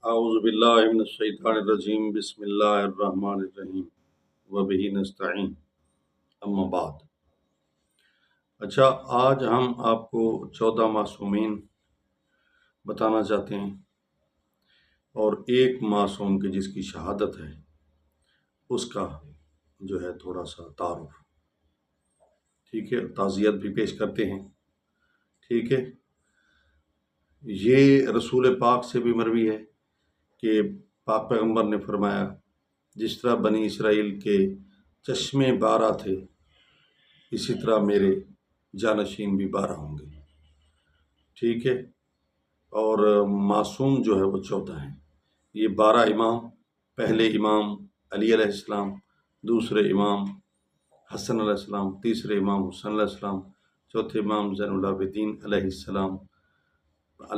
اعوذ باللہ من الشیطان الرجیم بسم اللہ الرحمن الرحیم وبہ نستعین اما بعد۔ اچھا، آج ہم آپ کو 14 معصومین بتانا چاہتے ہیں اور ایک معصوم کی جس کی شہادت ہے اس کا جو ہے تھوڑا سا تعارف، ٹھیک ہے، تعزیت بھی پیش کرتے ہیں، ٹھیک ہے۔ یہ رسول پاک سے بھی مروی ہے کہ پاک پیغمبر نے فرمایا جس طرح بنی اسرائیل کے چشمے 12 تھے اسی طرح میرے جانشین بھی 12 ہوں گے، ٹھیک ہے۔ اور معصوم جو ہے وہ 14 ہیں۔ یہ 12 امام، پہلے امام علی علیہ السلام، دوسرے امام حسن علیہ السلام، تیسرے امام حسین علیہ السلام، چوتھے امام زین العابدین علیہ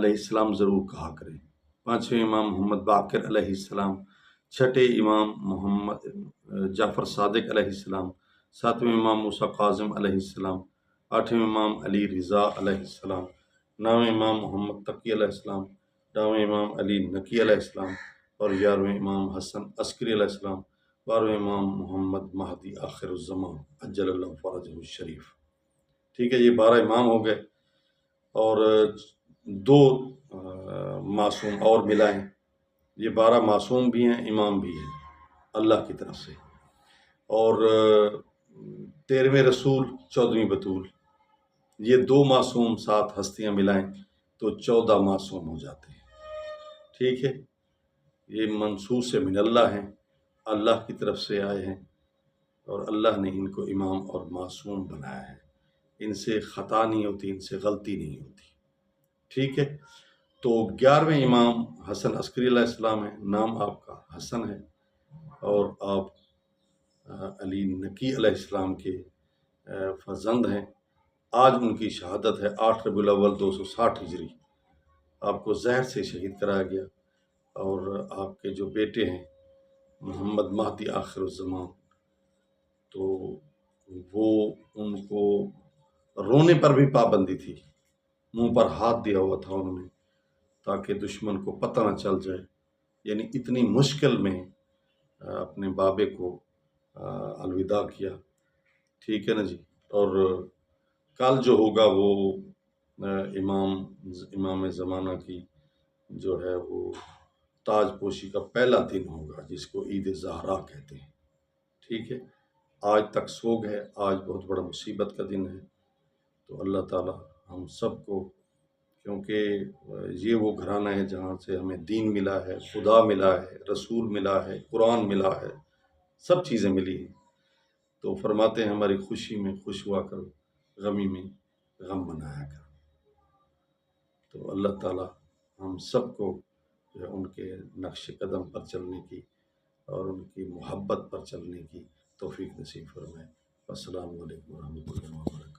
السلام ضرور کہا کریں، پانچویں امام محمد باقر علیہ السلام، چھٹے امام محمد جعفر صادق علیہ السلام، ساتویں امام موسیٰ کاظم علیہ السلام، آٹھویں امام علی رضا علیہ السلام، نویں امام محمد تقی علیہ السلام، دسویں امام علی نقی علیہ السلام، اور 11ویں امام حسن عسکری علیہ السلام، 12ویں امام محمد مہدی آخر الزمان عجل اللہ فرجہ الشریف، ٹھیک ہے۔ یہ 12 امام ہو گئے اور 2 معصوم اور ملائیں۔ یہ 12 معصوم بھی ہیں، امام بھی ہیں اللہ کی طرف سے، اور 13ویں رسول 14ویں بطول، یہ 2 معصوم 7 ہستیاں ملائیں تو 14 معصوم ہو جاتے ہیں، ٹھیک ہے۔ یہ منصوص من اللہ ہیں، اللہ کی طرف سے آئے ہیں اور اللہ نے ان کو امام اور معصوم بنایا ہے، ان سے خطا نہیں ہوتی، ان سے غلطی نہیں ہوتی، ٹھیک ہے۔ تو 11ویں امام حسن عسکری علیہ السلام ہے، نام آپ کا حسن ہے اور آپ علی نقی علیہ السلام کے فرزند ہیں۔ آج ان کی شہادت ہے 8 ربیع الاول 260 ہجری، آپ کو زہر سے شہید کرایا گیا، اور آپ کے جو بیٹے ہیں محمد مہدی آخر الزمان، تو وہ ان کو رونے پر بھی پابندی تھی، منہ پر ہاتھ دیا ہوا تھا انہوں نے تاکہ دشمن کو پتہ نہ چل جائے، یعنی اتنی مشکل میں اپنے بابے کو الوداع کیا، ٹھیک ہے نا جی۔ اور کل جو ہوگا وہ امام زمانہ کی جو ہے وہ تاج پوشی کا پہلا دن ہوگا جس کو عید زہرا کہتے ہیں، ٹھیک ہے۔ آج تک سوگ ہے، آج بہت بڑا مصیبت کا دن ہے، تو اللہ تعالی ہم سب کو، کیونکہ یہ وہ گھرانہ ہے جہاں سے ہمیں دین ملا ہے، خدا ملا ہے، رسول ملا ہے، قرآن ملا ہے، سب چیزیں ملی ہیں، تو فرماتے ہیں ہماری خوشی میں خوش ہوا کر، غمی میں غم منایا کر۔ تو اللہ تعالی ہم سب کو جو ہے ان کے نقش قدم پر چلنے کی اور ان کی محبت پر چلنے کی توفیق نصیب فرمائے۔ السلام علیکم ورحمۃ اللہ وبرکاتہ۔